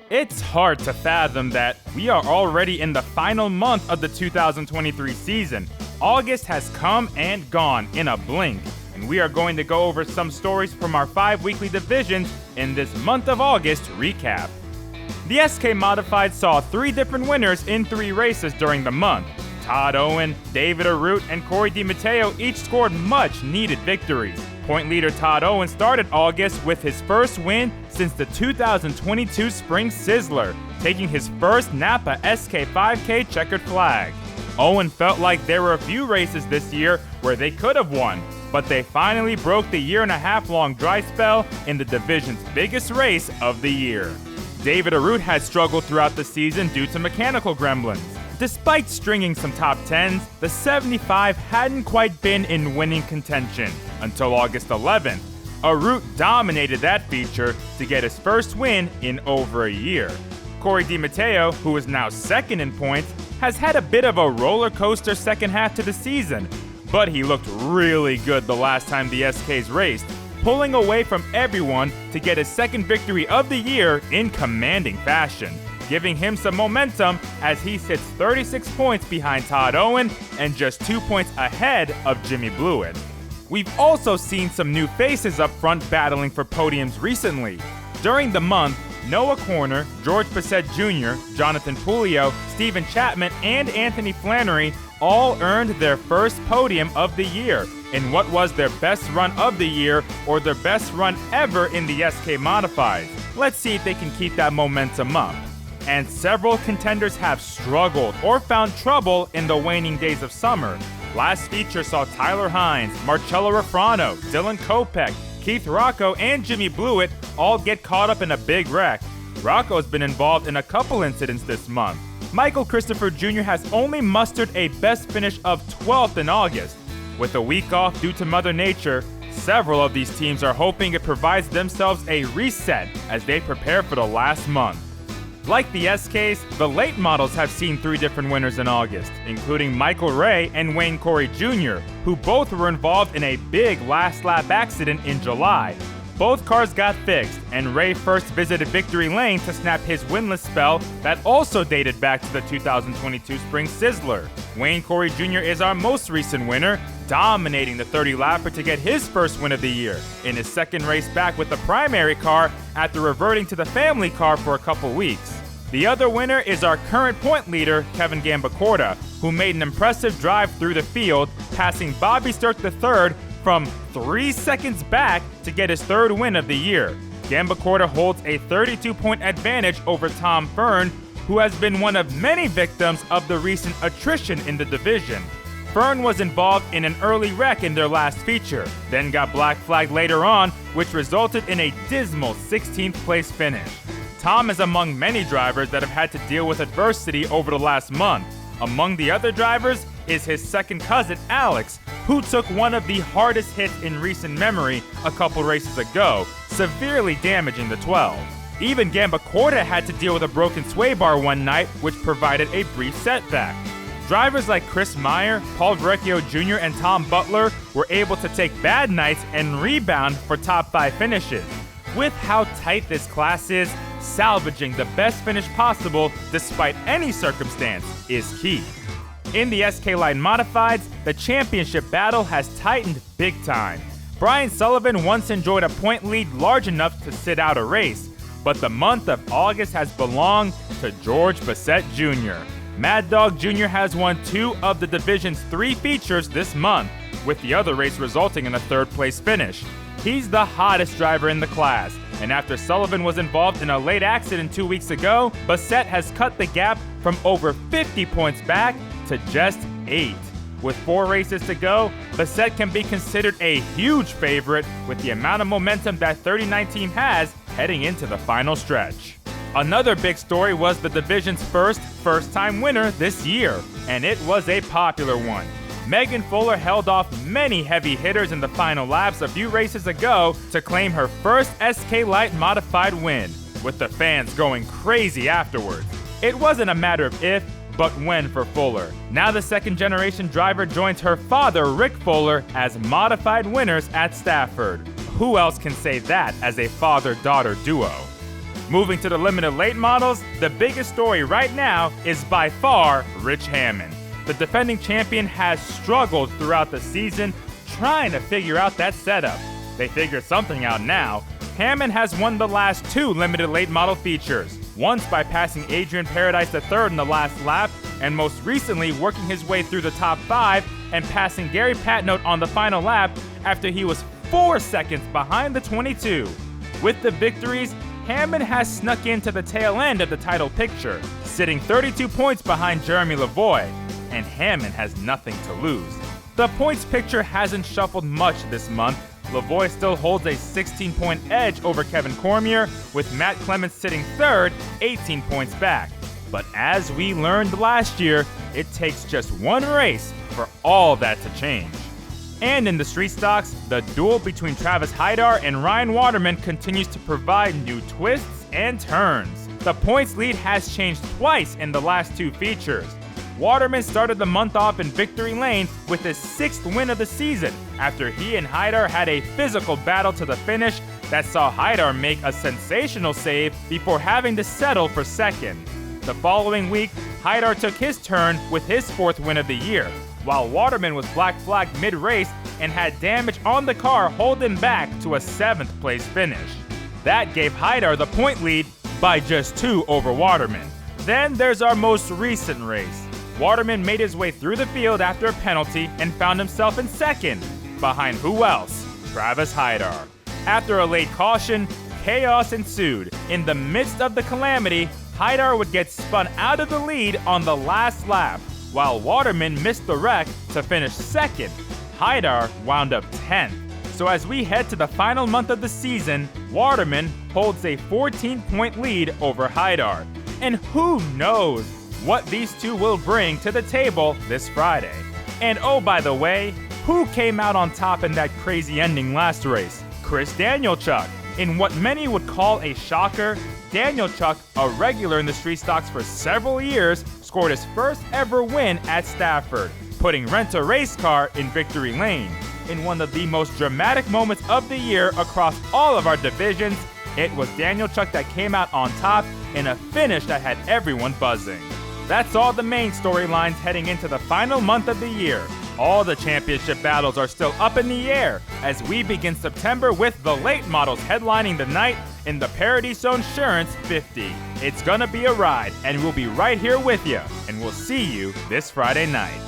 It's hard to fathom that we are already in the final month of the 2023 season. August has come and gone in a blink, and we are going to go over some stories from our 5 weekly divisions in this month of August recap. The SK Modified saw 3 different winners in 3 races during the month. Todd Owen, David Arute, and Corey DiMatteo each scored much-needed victories. Point leader Todd Owen started August with his first win since the 2022 Spring Sizzler, taking his first Napa SK 5K checkered flag. Owen felt like there were a few races this year where they could have won, but they finally broke the year-and-a-half-long dry spell in the division's biggest race of the year. David Arute had struggled throughout the season due to mechanical gremlins. Despite stringing some top 10s, the 75 hadn't quite been in winning contention until August 11th. Arute dominated that feature to get his first win in over a year. Corey DiMatteo, who is now second in points, has had a bit of a roller coaster second half to the season, but he looked really good the last time the SKs raced, pulling away from everyone to get his second victory of the year in commanding fashion, giving him some momentum as he sits 36 points behind Todd Owen and just 2 points ahead of Jimmy Blewett. We've also seen some new faces up front battling for podiums recently. During the month, Noah Corner, George Bassett Jr., Jonathan Pulio, Steven Chapman, and Anthony Flannery all earned their first podium of the year in what was their best run of the year or their best run ever in the SK Modifieds. Let's see if they can keep that momentum up. And several contenders have struggled or found trouble in the waning days of summer. Last feature saw Tyler Hines, Marcello Refrano, Dylan Kopech, Keith Rocco, and Jimmy Blewett all get caught up in a big wreck. Rocco's been involved in a couple incidents this month. Michael Christopher Jr. has only mustered a best finish of 12th in August. With a week off due to Mother Nature, several of these teams are hoping it provides themselves a reset as they prepare for the last month. Like the SKs, the late models have seen 3 different winners in August, including Michael Ray and Wayne Corey Jr., who both were involved in a big last lap accident in July. Both cars got fixed, and Ray first visited victory lane to snap his winless spell that also dated back to the 2022 Spring Sizzler. Wayne Corey Jr. is our most recent winner, dominating the 30-lapper to get his first win of the year in his second race back with the primary car after reverting to the family car for a couple weeks. The other winner is our current point leader, Kevin Gambacorta, who made an impressive drive through the field, passing Bobby Sturck III from 3 seconds back to get his 3rd win of the year. Gambacorta holds a 32-point advantage over Tom Fern, who has been one of many victims of the recent attrition in the division. Fern was involved in an early wreck in their last feature, then got black flagged later on, which resulted in a dismal 16th place finish. Tom is among many drivers that have had to deal with adversity over the last month. Among the other drivers is his second cousin, Alex, who took one of the hardest hits in recent memory a couple races ago, severely damaging the 12. Even Gambacorta had to deal with a broken sway bar one night, which provided a brief setback. Drivers like Chris Meyer, Paul Verrecchio Jr., and Tom Butler were able to take bad nights and rebound for top 5 finishes. With how tight this class is, salvaging the best finish possible despite any circumstance is key. In the SK Line Modifieds, the championship battle has tightened big time. Brian Sullivan once enjoyed a point lead large enough to sit out a race, but the month of August has belonged to George Bassett Jr. Mad Dog Jr. has won 2 of the division's 3 features this month, with the other race resulting in a 3rd place finish. He's the hottest driver in the class, and after Sullivan was involved in a late accident 2 weeks ago, Bassett has cut the gap from over 50 points back to just 8. With 4 races to go, Bassett can be considered a huge favorite with the amount of momentum that 39 team has heading into the final stretch. Another big story was the division's first-time winner this year, and it was a popular one. Megan Fuller held off many heavy hitters in the final laps a few races ago to claim her first SK Light Modified win, with the fans going crazy afterwards. It wasn't a matter of if, but when for Fuller. Now the second-generation driver joins her father, Rick Fuller, as modified winners at Stafford. Who else can say that as a father-daughter duo? Moving to the limited late models, the biggest story right now is by far Rich Hammond. The defending champion has struggled throughout the season trying to figure out that setup. They figured something out now. Hammond has won the last 2 limited late model features, once by passing Adrian Paradise III in the last lap, and most recently working his way through the top 5 and passing Gary Patnote on the final lap after he was 4 seconds behind the 22. With the victories, Hammond has snuck into the tail end of the title picture, sitting 32 points behind Jeremy Lavoie, and Hammond has nothing to lose. The points picture hasn't shuffled much this month. Lavoie still holds a 16-point edge over Kevin Cormier, with Matt Clements sitting 3rd, 18 points back. But as we learned last year, it takes just one race for all that to change. And in the street stocks, the duel between Travis Haidar and Ryan Waterman continues to provide new twists and turns. The points lead has changed twice in the last 2 features. Waterman started the month off in victory lane with his 6th win of the season after he and Haidar had a physical battle to the finish that saw Haidar make a sensational save before having to settle for 2nd. The following week, Haidar took his turn with his 4th win of the year, while Waterman was black flagged mid-race and had damage on the car hold him back to a 7th place finish. That gave Haidar the point lead by just 2 over Waterman. Then there's our most recent race. Waterman made his way through the field after a penalty and found himself in 2nd, behind who else? Travis Haidar. After a late caution, chaos ensued. In the midst of the calamity, Haidar would get spun out of the lead on the last lap, while Waterman missed the wreck to finish 2nd. Haidar wound up 10th. So as we head to the final month of the season, Waterman holds a 14-point lead over Haidar. And who knows what these two will bring to the table this Friday. And oh, by the way, who came out on top in that crazy ending last race? Chris Danielchuk. In what many would call a shocker, Danielchuk, a regular in the street stocks for several years, scored his first ever win at Stafford, putting Rent-A-Race Car in victory lane. In one of the most dramatic moments of the year across all of our divisions, it was Danielchuk that came out on top in a finish that had everyone buzzing. That's all the main storylines heading into the final month of the year. All the championship battles are still up in the air as we begin September with the late models headlining the night in the Paradiso Insurance 50. It's gonna be a ride, and we'll be right here with you, and we'll see you this Friday night.